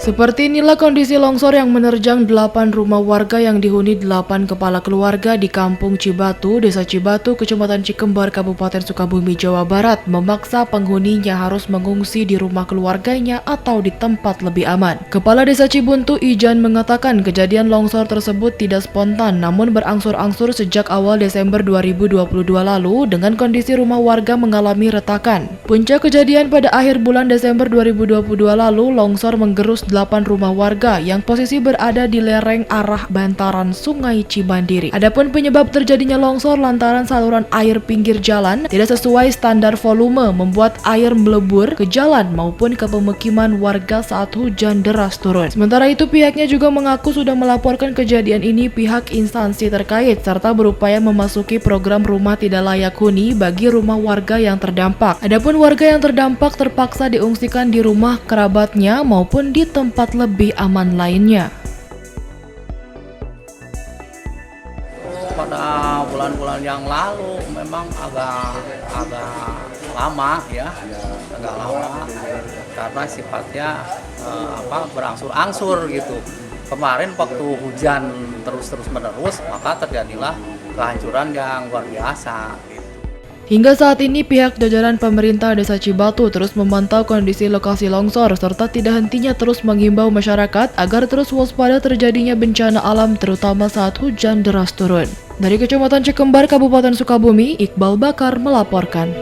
Seperti inilah kondisi longsor yang menerjang 8 rumah warga yang dihuni 8 kepala keluarga di Kampung Cibatu, Desa Cibatu, Kecamatan Cikembar, Kabupaten Sukabumi, Jawa Barat, memaksa penghuninya harus mengungsi di rumah keluarganya atau di tempat lebih aman. Kepala Desa Cibuntu, Ijan, mengatakan kejadian longsor tersebut tidak spontan, namun berangsur-angsur sejak awal Desember 2022 lalu dengan kondisi rumah warga mengalami retakan. Puncak kejadian pada akhir bulan Desember 2022 lalu, longsor menggerus 8 rumah warga yang posisi berada di lereng arah bantaran Sungai Cimandiri. Adapun penyebab terjadinya longsor lantaran saluran air pinggir jalan tidak sesuai standar volume membuat air melebur ke jalan maupun ke pemukiman warga saat hujan deras turun. Sementara itu pihaknya juga mengaku sudah melaporkan kejadian ini pihak instansi terkait serta berupaya memasuki program rumah tidak layak huni bagi rumah warga yang terdampak. Adapun warga yang terdampak terpaksa diungsikan di rumah kerabatnya maupun di tempat lebih aman lainnya. Pada bulan-bulan yang lalu memang agak lama ya, agak lama karena sifatnya berangsur-angsur gitu. Kemarin waktu hujan terus menerus, maka terjadilah kehancuran yang luar biasa. Hingga saat ini pihak jajaran pemerintah Desa Cibatu terus memantau kondisi lokasi longsor serta tidak hentinya terus menghimbau masyarakat agar terus waspada terjadinya bencana alam terutama saat hujan deras turun. Dari Kecamatan Cikembar, Kabupaten Sukabumi, Iqbal Bakar melaporkan.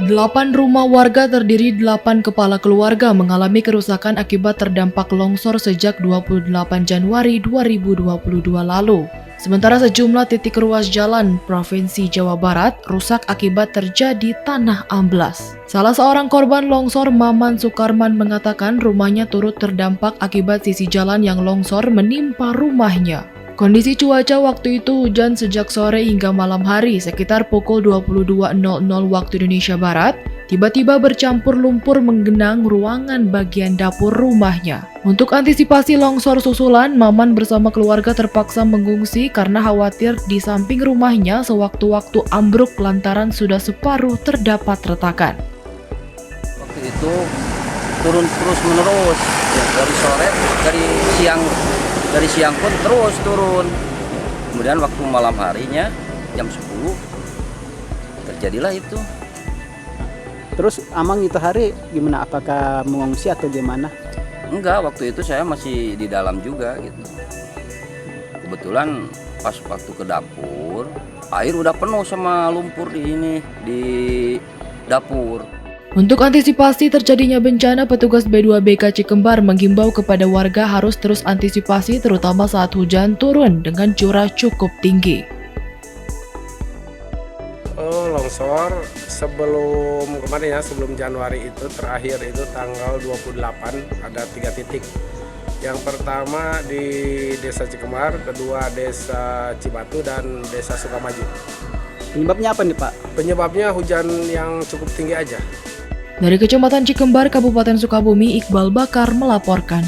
8 rumah warga terdiri 8 kepala keluarga mengalami kerusakan akibat terdampak longsor sejak 28 Januari 2022 lalu. Sementara sejumlah titik ruas jalan Provinsi Jawa Barat rusak akibat terjadi tanah amblas. Salah seorang korban longsor, Maman Sukarman, mengatakan rumahnya turut terdampak akibat sisi jalan yang longsor menimpa rumahnya. Kondisi cuaca waktu itu hujan sejak sore hingga malam hari sekitar pukul 22.00 waktu Indonesia Barat, tiba-tiba bercampur lumpur menggenang ruangan bagian dapur rumahnya. Untuk antisipasi longsor susulan, Maman bersama keluarga terpaksa mengungsi karena khawatir di samping rumahnya sewaktu-waktu ambruk lantaran sudah separuh terdapat retakan. Waktu itu turun terus menerus ya, dari sore, dari siang pun terus turun. Kemudian waktu malam harinya jam 10 terjadilah itu. Terus Amang itu hari gimana? Apakah mengungsi atau gimana? Enggak, waktu itu saya masih di dalam juga gitu. Kebetulan pas waktu ke dapur, air udah penuh sama lumpur di dapur. Untuk antisipasi terjadinya bencana, petugas B2BK Cikembar menghimbau kepada warga harus terus antisipasi terutama saat hujan turun dengan curah cukup tinggi. Longsor sebelum kemarin ya, sebelum Januari itu terakhir itu tanggal 28 ada 3 titik. Yang pertama di Desa Cikembar, kedua Desa Cibatu dan Desa Sukamaju. Penyebabnya apa nih Pak? Penyebabnya hujan yang cukup tinggi aja. Dari Kecamatan Cikembar, Kabupaten Sukabumi, Iqbal Bakar melaporkan.